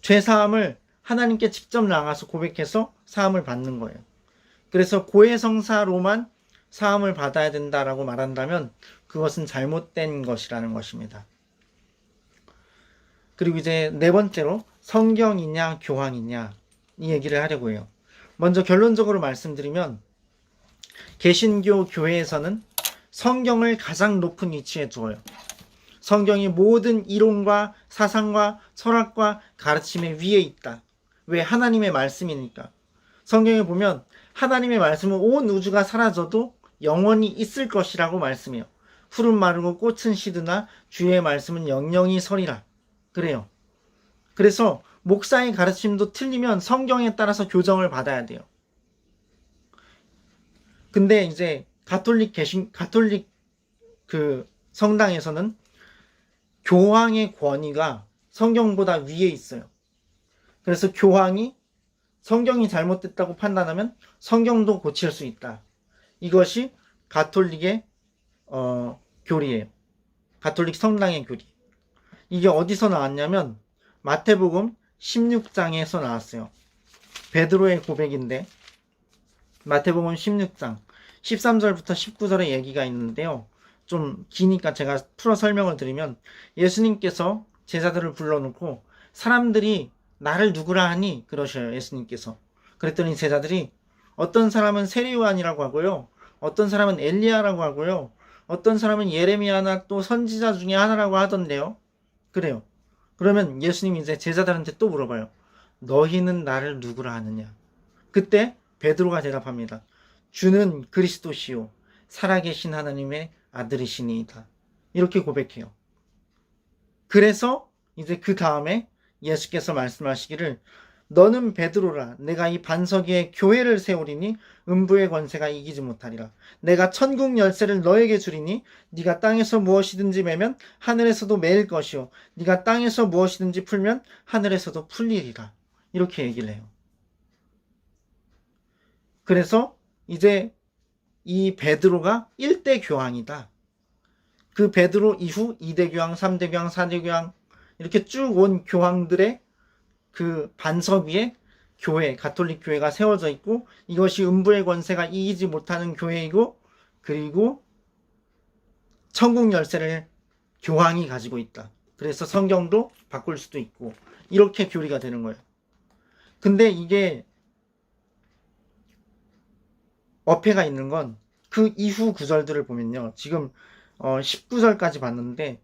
죄 사함을 하나님께 직접 나가서 고백해서 사함을 받는 거예요. 그래서 고해성사로만 사함을 받아야 된다라고 말한다면 그것은 잘못된 것이라는 것입니다. 그리고 이제 네 번째로 성경이냐 교황이냐 이 얘기를 하려고 해요. 먼저 결론적으로 말씀드리면 개신교 교회에서는 성경을 가장 높은 위치에 두어요. 성경이 모든 이론과 사상과 철학과 가르침의 위에 있다. 왜? 하나님의 말씀이니까. 성경에 보면 하나님의 말씀은 온 우주가 사라져도 영원히 있을 것이라고 말씀해요. 풀은 마르고 꽃은 시드나 주의 말씀은 영영이 서리라. 그래요. 그래서 목사의 가르침도 틀리면 성경에 따라서 교정을 받아야 돼요. 근데 이제 가톨릭 그 성당에서는 교황의 권위가 성경보다 위에 있어요. 그래서 교황이 성경이 잘못됐다고 판단하면 성경도 고칠 수 있다. 이것이 가톨릭의 교리예요. 가톨릭 성당의 교리. 이게 어디서 나왔냐면 마태복음 16장에서 나왔어요. 베드로의 고백인데 마태복음 16장 13절부터 19절의 얘기가 있는데요. 좀 기니까 제가 풀어 설명을 드리면 예수님께서 제자들을 불러놓고 사람들이 나를 누구라 하니? 그러셔요. 예수님께서. 그랬더니 제자들이 어떤 사람은 세리요한이라고 하고요. 어떤 사람은 엘리야라고 하고요. 어떤 사람은 예레미야나 또 선지자 중에 하나라고 하던데요. 그래요. 그러면 예수님이 이제 제자들한테 또 물어봐요. 너희는 나를 누구라 하느냐? 그때 베드로가 대답합니다. 주는 그리스도시요 살아계신 하나님의 아들이시니이다. 이렇게 고백해요. 그래서 이제 그 다음에 예수께서 말씀하시기를 너는 베드로라 내가 이 반석 위에 교회를 세우리니 음부의 권세가 이기지 못하리라. 내가 천국 열쇠를 너에게 주리니 네가 땅에서 무엇이든지 매면 하늘에서도 매일 것이요 네가 땅에서 무엇이든지 풀면 하늘에서도 풀리리라. 이렇게 얘기를 해요. 그래서 이제 이 베드로가 1대 교황이다. 그 베드로 이후 2대 교황, 3대 교황, 4대 교황 이렇게 쭉 온 교황들의 그 반석 위에 교회, 가톨릭 교회가 세워져 있고 이것이 음부의 권세가 이기지 못하는 교회이고 그리고 천국 열쇠를 교황이 가지고 있다. 그래서 성경도 바꿀 수도 있고 이렇게 교리가 되는 거예요. 근데 이게 어폐가 있는 건 그 이후 구절들을 보면요. 지금 19절까지 봤는데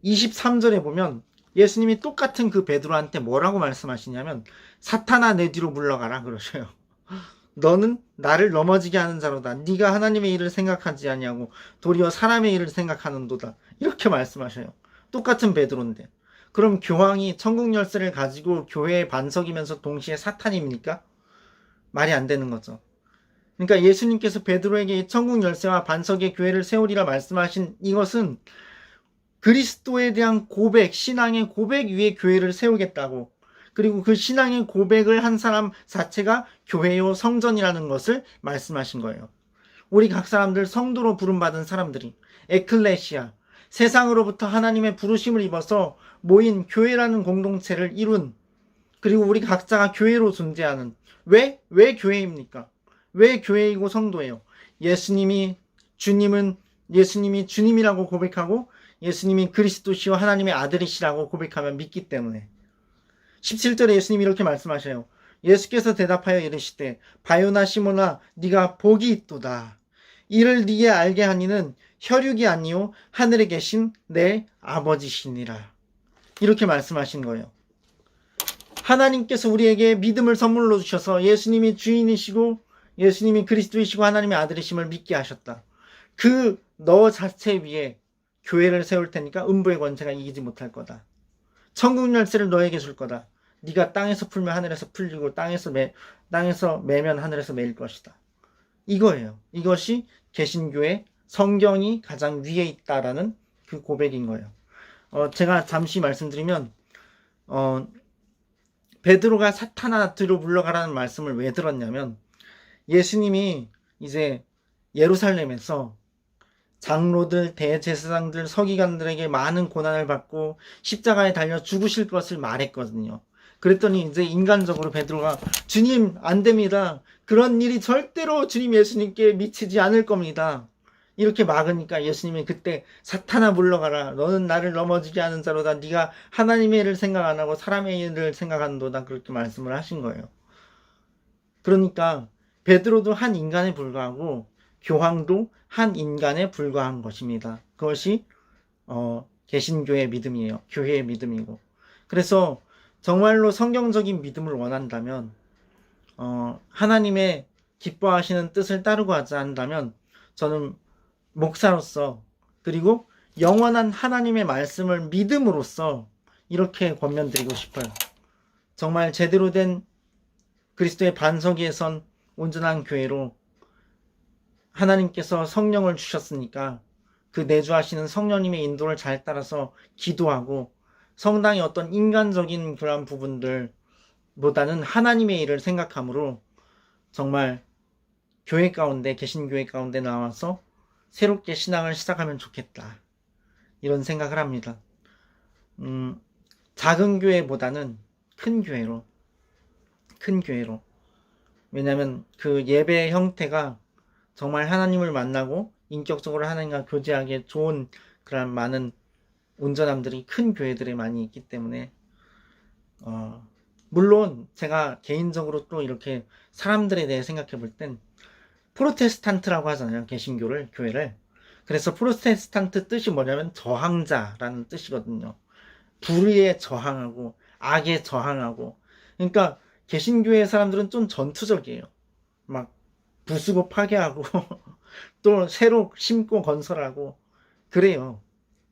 23절에 보면 예수님이 똑같은 그 베드로한테 뭐라고 말씀하시냐면 사탄아 내 뒤로 물러가라 그러셔요. 너는 나를 넘어지게 하는 자로다. 네가 하나님의 일을 생각하지 아니하고 도리어 사람의 일을 생각하는도다. 이렇게 말씀하셔요. 똑같은 베드로인데. 그럼 교황이 천국 열쇠를 가지고 교회의 반석이면서 동시에 사탄입니까? 말이 안 되는 거죠. 그러니까 예수님께서 베드로에게 천국 열쇠와 반석의 교회를 세우리라 말씀하신 이것은 그리스도에 대한 고백, 신앙의 고백 위에 교회를 세우겠다고 그리고 그 신앙의 고백을 한 사람 자체가 교회요 성전이라는 것을 말씀하신 거예요. 우리 각 사람들 성도로 부름받은 사람들이 에클레시아, 세상으로부터 하나님의 부르심을 입어서 모인 교회라는 공동체를 이룬, 그리고 우리 각자가 교회로 존재하는, 왜 교회입니까? 왜 교회이고 성도예요? 예수님이 주님이라고 고백하고 예수님이 그리스도시요 하나님의 아들이시라고 고백하면 믿기 때문에. 17절에 예수님이 이렇게 말씀하셔요. 예수께서 대답하여 이르시되 바요나 시몬아 네가 복이 있도다. 이를 네게 알게 하니는 혈육이 아니요 하늘에 계신 내 아버지시니라. 이렇게 말씀하신 거예요. 하나님께서 우리에게 믿음을 선물로 주셔서 예수님이 주인이시고 예수님이 그리스도이시고 하나님의 아들이심을 믿게 하셨다. 그 너 자체 위에 교회를 세울 테니까 음부의 권세가 이기지 못할 거다. 천국 열쇠를 너에게 줄 거다. 네가 땅에서 풀면 하늘에서 풀리고 땅에서 매면 하늘에서 매일 것이다. 이거예요. 이것이 개신교의 성경이 가장 위에 있다라는 그 고백인 거예요. 제가 잠시 말씀드리면 베드로가 사탄아 뒤로 물러가라는 말씀을 왜 들었냐면 예수님이 이제 예루살렘에서 장로들, 대제사장들, 서기관들에게 많은 고난을 받고 십자가에 달려 죽으실 것을 말했거든요. 그랬더니 이제 인간적으로 베드로가 주님 안 됩니다. 그런 일이 절대로 주님 예수님께 미치지 않을 겁니다. 이렇게 막으니까 예수님이 그때 사탄아 물러가라. 너는 나를 넘어지게 하는 자로다. 네가 하나님의 일을 생각 안 하고 사람의 일을 생각한도다. 그렇게 말씀을 하신 거예요. 그러니까 베드로도 한 인간에 불과하고 교황도 한 인간에 불과한 것입니다. 그것이 개신교의 믿음이에요. 교회의 믿음이고. 그래서 정말로 성경적인 믿음을 원한다면 하나님의 기뻐하시는 뜻을 따르고 하지 않는다면 저는 목사로서 그리고 영원한 하나님의 말씀을 믿음으로써 이렇게 권면드리고 싶어요. 정말 제대로 된 그리스도의 반석 위에 선 온전한 교회로 하나님께서 성령을 주셨으니까 그 내주하시는 성령님의 인도를 잘 따라서 기도하고 성당의 어떤 인간적인 그런 부분들보다는 하나님의 일을 생각함으로 정말 교회 가운데 개신교회 가운데 나와서 새롭게 신앙을 시작하면 좋겠다. 이런 생각을 합니다. 작은 교회보다는 큰 교회로. 왜냐하면 그 예배의 형태가 정말 하나님을 만나고 인격적으로 하나님과 교제하기에 좋은 그런 많은 온전함들이 큰 교회들에 많이 있기 때문에 물론 제가 개인적으로 또 이렇게 사람들에 대해 생각해 볼 땐 프로테스탄트라고 하잖아요. 개신교를, 교회를. 그래서 프로테스탄트 뜻이 뭐냐면 저항자라는 뜻이거든요. 불의에 저항하고 악에 저항하고. 그러니까 개신교회 사람들은 좀 전투적이에요. 막 부수고 파괴하고 또 새로 심고 건설하고 그래요.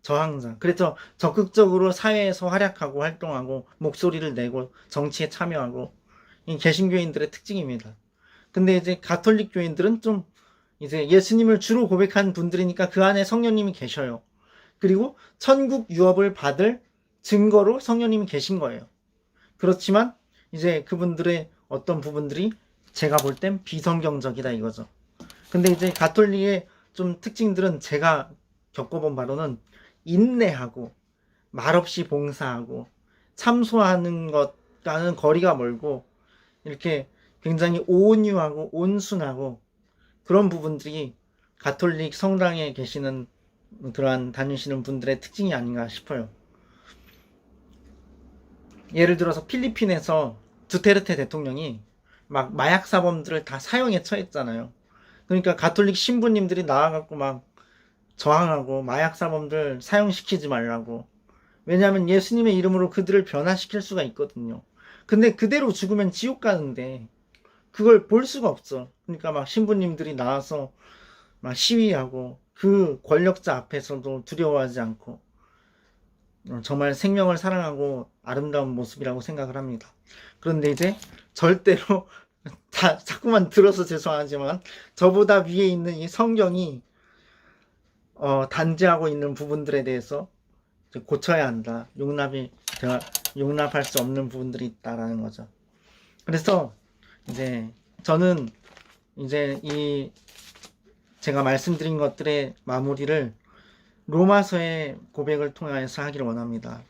저항자. 그래서 적극적으로 사회에서 활약하고 활동하고 목소리를 내고 정치에 참여하고 이 개신교인들의 특징입니다. 근데 이제 가톨릭 교인들은 좀 이제 예수님을 주로 고백한 분들이니까 그 안에 성령님이 계셔요. 그리고 천국 유업을 받을 증거로 성령님이 계신 거예요. 그렇지만 이제 그분들의 어떤 부분들이 제가 볼 땐 비성경적이다 이거죠. 근데 이제 가톨릭의 좀 특징들은 제가 겪어본 바로는 인내하고 말없이 봉사하고 참소하는 것과는 거리가 멀고 이렇게 굉장히 온유하고 온순하고 그런 부분들이 가톨릭 성당에 계시는 그러한 다니시는 분들의 특징이 아닌가 싶어요. 예를 들어서 필리핀에서 두테르테 대통령이 막 마약 사범들을 다 사형에 처했잖아요. 그러니까 가톨릭 신부님들이 나와갖고 막 저항하고 마약 사범들 사형시키지 말라고. 왜냐하면 예수님의 이름으로 그들을 변화시킬 수가 있거든요. 근데 그대로 죽으면 지옥 가는데 그걸 볼 수가 없어. 그러니까 막 신부님들이 나와서 막 시위하고 그 권력자 앞에서도 두려워하지 않고 정말 생명을 사랑하고 아름다운 모습이라고 생각을 합니다. 그런데 이제 절대로 자꾸만 들어서 죄송하지만 저보다 위에 있는 이 성경이 단죄하고 있는 부분들에 대해서 고쳐야 한다. 용납이 제가 용납할 수 없는 부분들이 있다라는 거죠. 그래서 이제 저는 이제 이 제가 말씀드린 것들의 마무리를 로마서의 고백을 통해서 하기를 원합니다.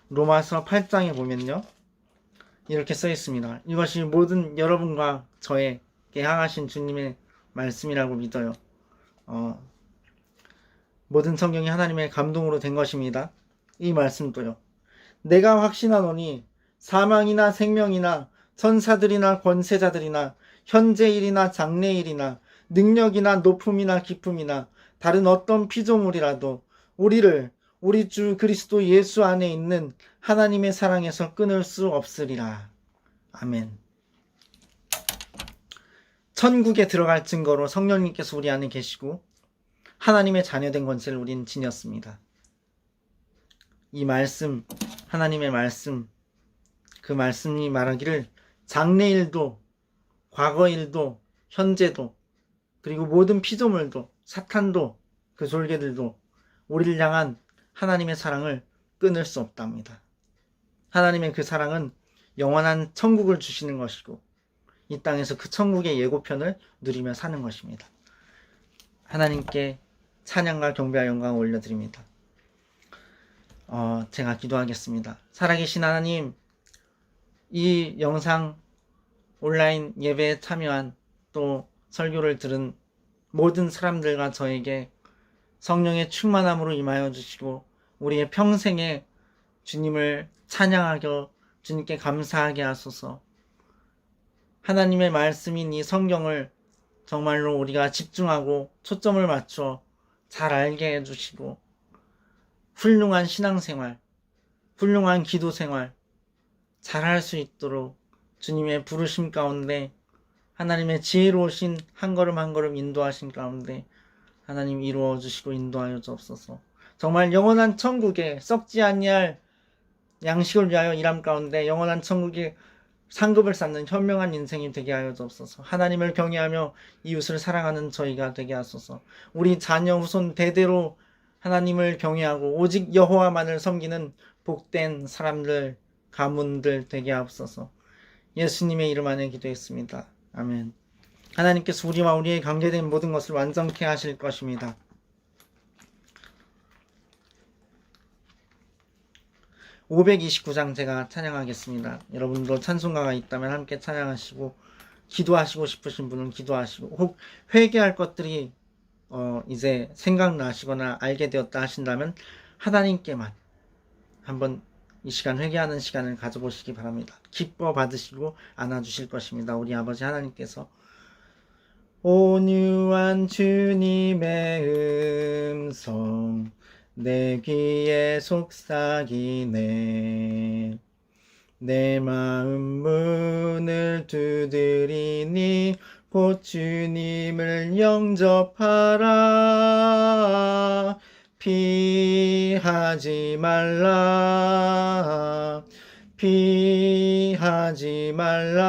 로마서 8장에 보면요, 이렇게 써 있습니다. 이것이 모든 여러분과 저에게 향하신 주님의 말씀이라고 믿어요. 모든 성경이 하나님의 감동으로 된 것입니다. 이 말씀도요. 내가 확신하노니 사망이나 생명이나 천사들이나 권세자들이나 현재일이나 장래일이나 능력이나 높음이나 깊음이나 다른 어떤 피조물이라도 우리를 우리 주 그리스도 예수 안에 있는 하나님의 사랑에서 끊을 수 없으리라. 아멘. 천국에 들어갈 증거로 성령님께서 우리 안에 계시고 하나님의 자녀된 권세를 우리는 지녔습니다. 이 말씀, 하나님의 말씀, 그 말씀이 말하기를 장래일도 과거일도 현재도 그리고 모든 피조물도 사탄도 그 졸개들도 우리를 향한 하나님의 사랑을 끊을 수 없답니다. 하나님의 그 사랑은 영원한 천국을 주시는 것이고 이 땅에서 그 천국의 예고편을 누리며 사는 것입니다. 하나님께 찬양과 경배와 영광을 올려드립니다. 제가 기도하겠습니다. 살아계신 하나님, 이 영상 온라인 예배에 참여한 또 설교를 들은 모든 사람들과 저에게 성령의 충만함으로 임하여 주시고 우리의 평생에 주님을 찬양하며 주님께 감사하게 하소서. 하나님의 말씀인 이 성경을 정말로 우리가 집중하고 초점을 맞춰 잘 알게 해주시고 훌륭한 신앙생활, 훌륭한 기도생활 잘할 수 있도록 주님의 부르심 가운데 하나님의 지혜로우신 한 걸음 한 걸음 인도하신 가운데 하나님 이루어 주시고 인도하여 주옵소서. 정말 영원한 천국에 썩지 아니할 양식을 위하여 일함 가운데 영원한 천국에 상급을 쌓는 현명한 인생이 되게 하여 주옵소서. 하나님을 경외하며 이웃을 사랑하는 저희가 되게 하소서. 우리 자녀 후손 대대로 하나님을 경외하고 오직 여호와만을 섬기는 복된 사람들, 가문들 되게 하옵소서. 예수님의 이름 안에 기도했습니다. 아멘. 하나님께서 우리와 우리의 관계된 모든 것을 완전케 하실 것입니다. 529장 제가 찬양하겠습니다. 여러분도 찬송가가 있다면 함께 찬양하시고 기도하시고 싶으신 분은 기도하시고 혹 회개할 것들이 이제 생각나시거나 알게 되었다 하신다면 하나님께만 한번 이 시간 회개하는 시간을 가져보시기 바랍니다. 기뻐 받으시고 안아주실 것입니다. 우리 아버지 하나님께서 온유한 주님의 음성 내 귀에 속삭이네. 내 마음 문을 두드리니 곧 주님을 영접하라. 피하지 말라. 피하지 말라.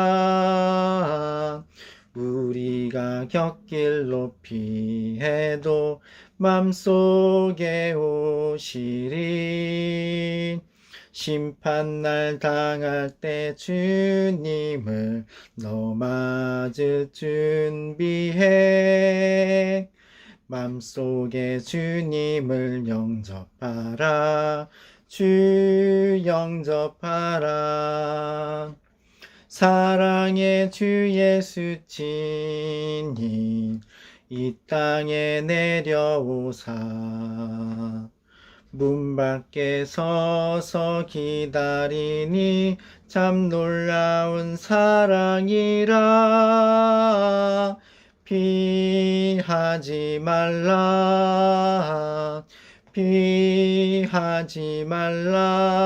우리가 곁길 높이 해도 맘속에 오시리. 심판날 당할 때 주님을 너 맞을 준비해. 맘속에 주님을 영접하라. 주 영접하라. 사랑의 주 예수 친히 이 땅에 내려오사 문 밖에 서서 기다리니 참 놀라운 사랑이라. 피하지 말라. 피하지 말라.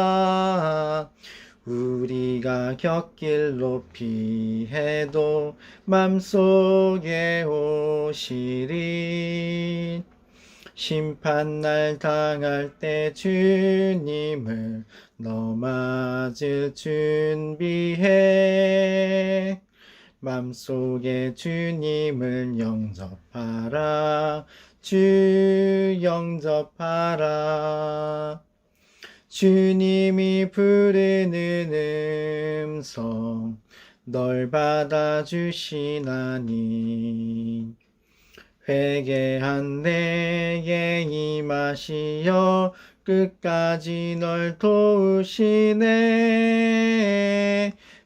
우리가 곁길 높이 해도 맘속에 오시리. 심판날 당할 때 주님을 너 맞을 준비해. 맘속에 주님을 영접하라. 주 영접하라. 주님이 부르는 음성 널 받아주시나니 회개한 내게 임하시어 끝까지 널 도우시네.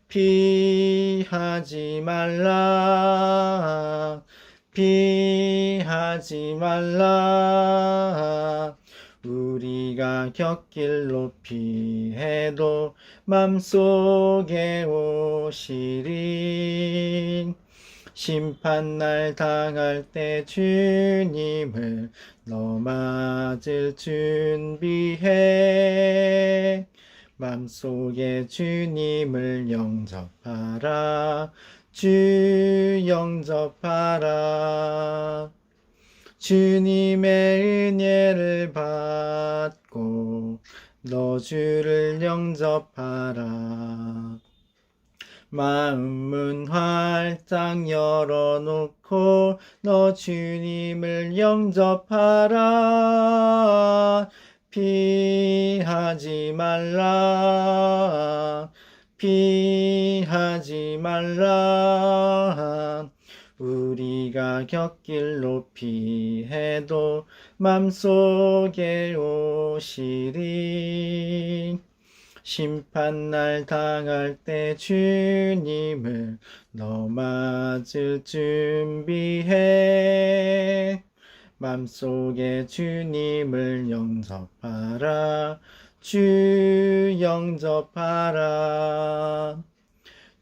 피하지 말라 피하지 말라 우리가 곁길로 피해도 맘속에 오시리 심판날 당할 때 주님을 너 맞을 준비해 맘속에 주님을 영접하라 주 영접하라 주님의 은혜를 받고 너 주를 영접하라 마음문 활짝 열어놓고 너 주님을 영접하라 피하지 말라 피하지 말라 우리가 곁길로 피해도 맘속에 오시리 심판날 당할 때 주님을 너 맞을 준비해 맘속에 주님을 영접하라 주 영접하라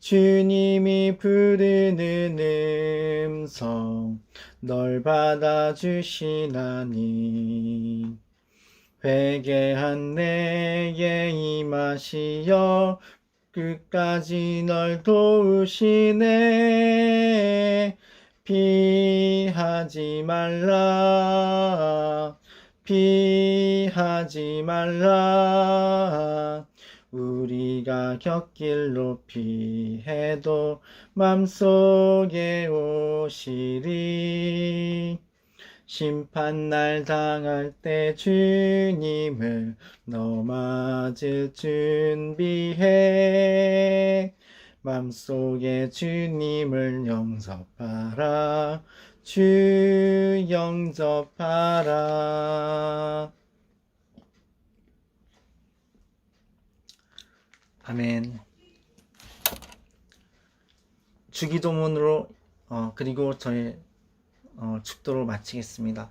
주님이 부르는 음성 널 받아주시나니 회개한 내게 임하시어 끝까지 널 도우시네 피하지 말라 피하지 말라 우리가 곁길로 피해도 맘속에 오시리 심판날 당할 때 주님을 너 맞을 준비해 맘속에 주님을 영접하라 주 영접하라 아멘. 주기도문으로 그리고 저의 축도로 마치겠습니다.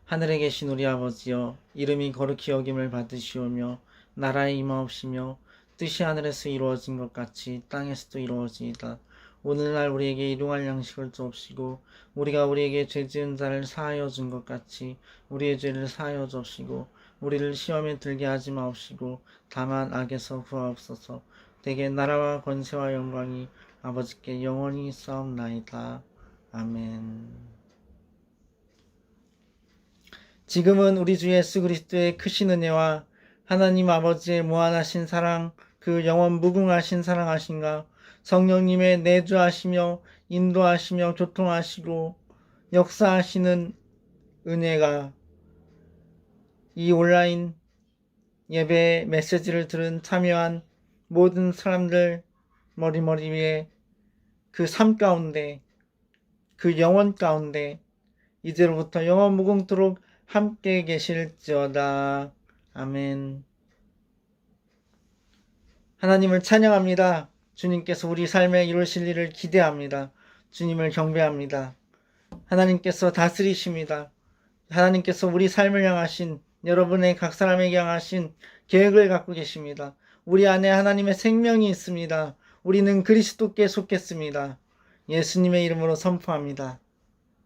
하늘에 계신 우리 아버지여 이름이 거룩히 여김을 받으시오며 나라에 임하옵시며 뜻이 하늘에서 이루어진 것 같이 땅에서도 이루어지이다. 오늘날 우리에게 일용할 양식을 주옵시고 우리가 우리에게 죄 지은 자를 사하여 준 것 같이 우리의 죄를 사하여 주옵시고 우리를 시험에 들게 하지 마옵시고 다만 악에서 구하옵소서. 대개 나라와 권세와 영광이 아버지께 영원히 있사옵나이다. 아멘. 지금은 우리 주 예수 그리스도의 크신 은혜와 하나님 아버지의 무한하신 사랑, 그 영원 무궁하신 사랑하신가, 성령님의 내주하시며 인도하시며 교통하시고 역사하시는 은혜가 이 온라인 예배 메시지를 들은 참여한 모든 사람들 머리 위에 그 삶 가운데 그 영원 가운데 이제로부터 영원 무궁토록 함께 계실지어다. 아멘. 하나님을 찬양합니다. 주님께서 우리 삶에 이루실 일을 기대합니다. 주님을 경배합니다. 하나님께서 다스리십니다. 하나님께서 우리 삶을 향하신 여러분의 각 사람에게 향하신 계획을 갖고 계십니다. 우리 안에 하나님의 생명이 있습니다. 우리는 그리스도께 속했습니다. 예수님의 이름으로 선포합니다.